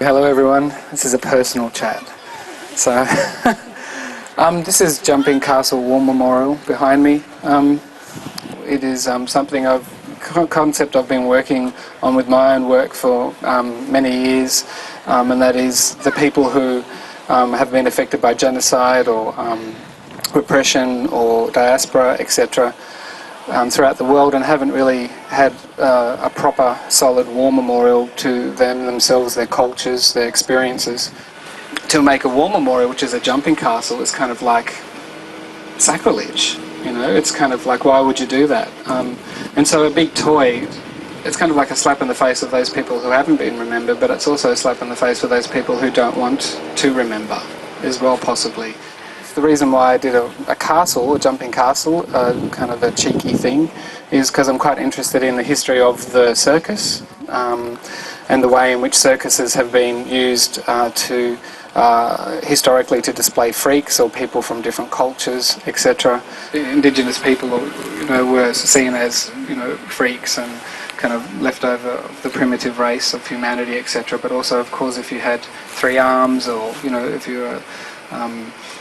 Hello everyone, this is a personal chat. So, this is Jumping Castle War Memorial behind me. It is something concept I've been working on with my own work for many years, and that is the people who have been affected by genocide or repression or diaspora, etc. Throughout the world, and haven't really had a proper solid war memorial to them themselves, their cultures, their experiences. To make a war memorial, which is a jumping castle, is kind of like sacrilege, you know. It's kind of like, why would you do that? And so a big toy, it's kind of like a slap in the face of those people who haven't been remembered, but it's also a slap in the face for those people who don't want to remember as well, possibly. The reason why I did a castle, a jumping castle, kind of a cheeky thing, is because I'm quite interested in the history of the circus and the way in which circuses have been used historically to display freaks or people from different cultures, etc. Indigenous people, were seen as, freaks and kind of left over of the primitive race of humanity, etc. But also, of course, if you had 3 arms, or if you were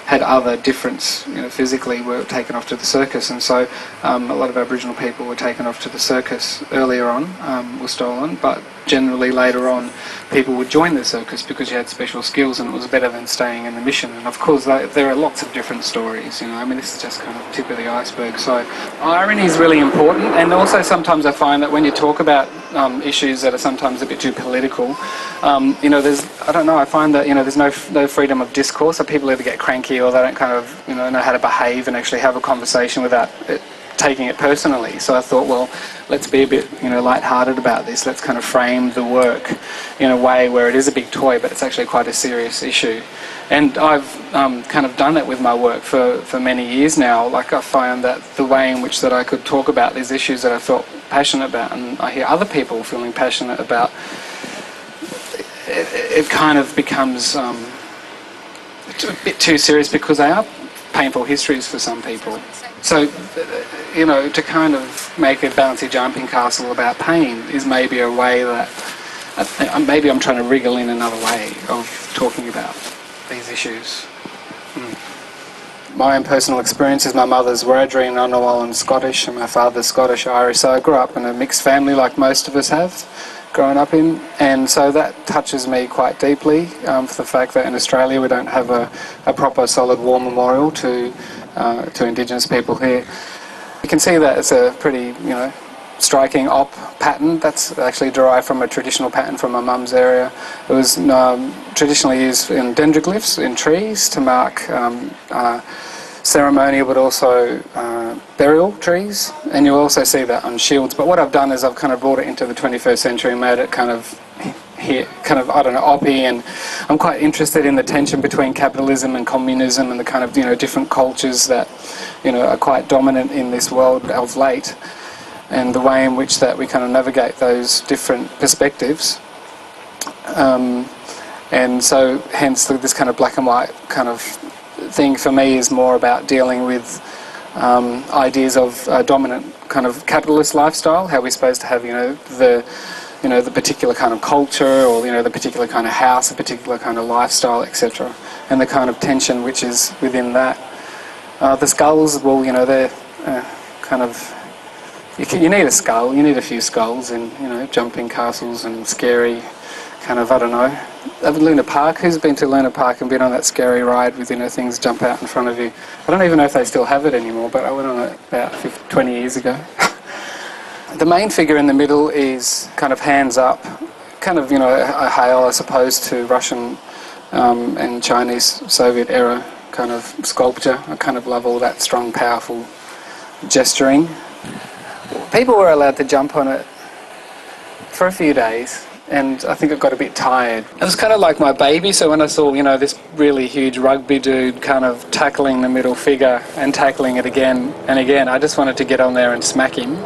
had other difference, physically, were taken off to the circus. And so a lot of Aboriginal people were taken off to the circus earlier on, were stolen, but generally later on people would join the circus because you had special skills and it was better than staying in the mission. And of course there are lots of different stories, this is just kind of tip of the iceberg. So irony is really important, and also sometimes I find that when you talk about issues that are sometimes a bit too political, I find that there's no freedom of discourse, so people either get cranky or they don't kind of know how to behave and actually have a conversation without taking it personally. So I thought, well, let's be a bit light-hearted about this. Let's kind of frame the work in a way where it is a big toy, but it's actually quite a serious issue. And I've kind of done that with my work for many years now. Like, I find that the way in which that I could talk about these issues that I felt passionate about, and I hear other people feeling passionate about, it kind of becomes a bit too serious because they are painful histories for some people. So, to kind of make a bouncy jumping castle about pain is maybe a way that, maybe I'm trying to wriggle in another way of talking about these issues. My own personal experience is my mother's Wiradjuri and Ngunnawal and Scottish, and my father's Scottish Irish, so I grew up in a mixed family like most of us have grown up in, and so that touches me quite deeply for the fact that in Australia we don't have a proper solid war memorial to Indigenous people here. You can see that it's a pretty, striking op pattern. That's actually derived from a traditional pattern from my mum's area. It was traditionally used in dendroglyphs in trees to mark ceremonial, but also burial trees, and you'll also see that on shields. But what I've done is I've kind of brought it into the 21st century and made it kind of oppy, and I'm quite interested in the tension between capitalism and communism and the kind of different cultures that are quite dominant in this world of late, and the way in which that we kind of navigate those different perspectives. And so hence this kind of black and white kind of thing for me is more about dealing with ideas of dominant kind of capitalist lifestyle, how we're supposed to have the particular kind of culture, or the particular kind of house, a particular kind of lifestyle, etc., and the kind of tension which is within that. The skulls, well, they're kind of, you need a skull, you need a few skulls in jumping castles and scary kind of, I don't know. Luna Park, who's been to Luna Park and been on that scary ride with things jump out in front of you? I don't even know if they still have it anymore, but I went on it about 20 years ago. The main figure in the middle is kind of hands up, kind of, a hail, I suppose, to Russian and Chinese Soviet era kind of sculpture. I kind of love all that strong, powerful gesturing. People were allowed to jump on it for a few days, and I think I got a bit tired. It was kind of like my baby, so when I saw, this really huge rugby dude kind of tackling the middle figure and tackling it again and again, I just wanted to get on there and smack him.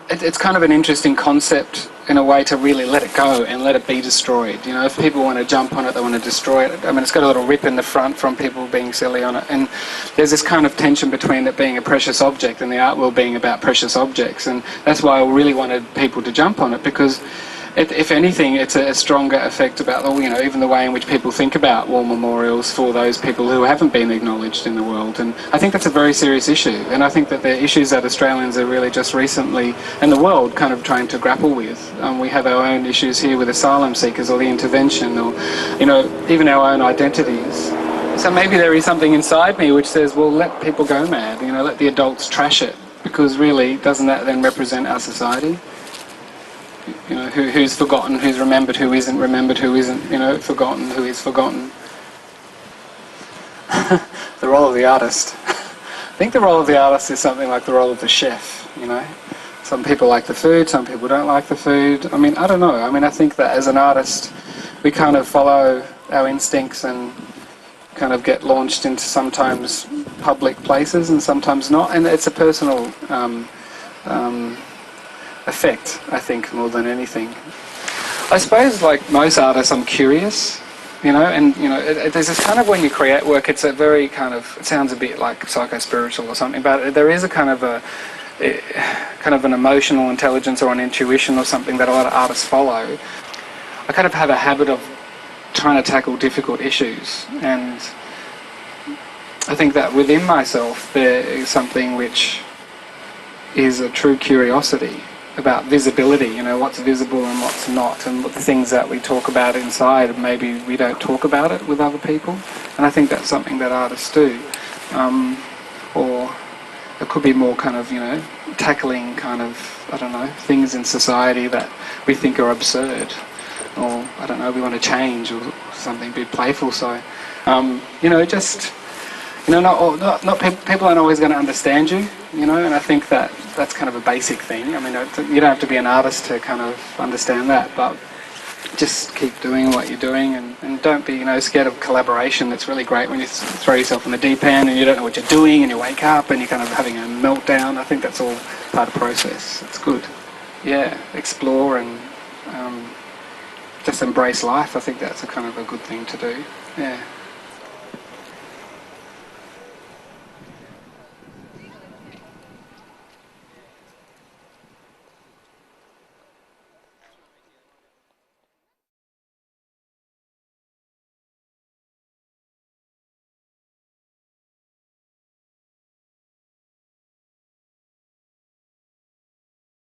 It's kind of an interesting concept in a way to really let it go and let it be destroyed. If people want to jump on it, they want to destroy it. I mean, it's got a little rip in the front from people being silly on it, and there's this kind of tension between it being a precious object and the art world being about precious objects, and that's why I really wanted people to jump on it, because if anything, it's a stronger effect about, even the way in which people think about war memorials for those people who haven't been acknowledged in the world. And I think that's a very serious issue. And I think that they're issues that Australians are really just recently, and the world, kind of trying to grapple with. We have our own issues here with asylum seekers or the intervention, or, even our own identities. So maybe there is something inside me which says, well, let people go mad, let the adults trash it, because really, doesn't that then represent our society? Who's forgotten, who's remembered, who isn't remembered, who isn't, forgotten, who is forgotten. The role of the artist. I think the role of the artist is something like the role of the chef, Some people like the food, some people don't like the food. I don't know. I think that as an artist, we kind of follow our instincts and kind of get launched into sometimes public places and sometimes not. And it's a personal effect, I think, more than anything. I suppose, like most artists, I'm curious, there's this kind of, when you create work, it's a very kind of, it sounds a bit like psycho-spiritual or something, but there is a kind of an emotional intelligence or an intuition or something that a lot of artists follow. I kind of have a habit of trying to tackle difficult issues, and I think that within myself there is something which is a true curiosity about visibility, what's visible and what's not, and what the things that we talk about inside, maybe we don't talk about it with other people. And I think that's something that artists do. Or it could be more kind of, tackling kind of, things in society that we think are absurd, or, we want to change, or something, be playful. So, people aren't always going to understand you, and I think that that's kind of a basic thing. You don't have to be an artist to kind of understand that, but just keep doing what you're doing, and don't be, scared of collaboration. It's really great when you throw yourself in the deep end and you don't know what you're doing, and you wake up and you're kind of having a meltdown. I think that's all part of the process. It's good. Yeah, explore and just embrace life. I think that's a kind of a good thing to do. Yeah.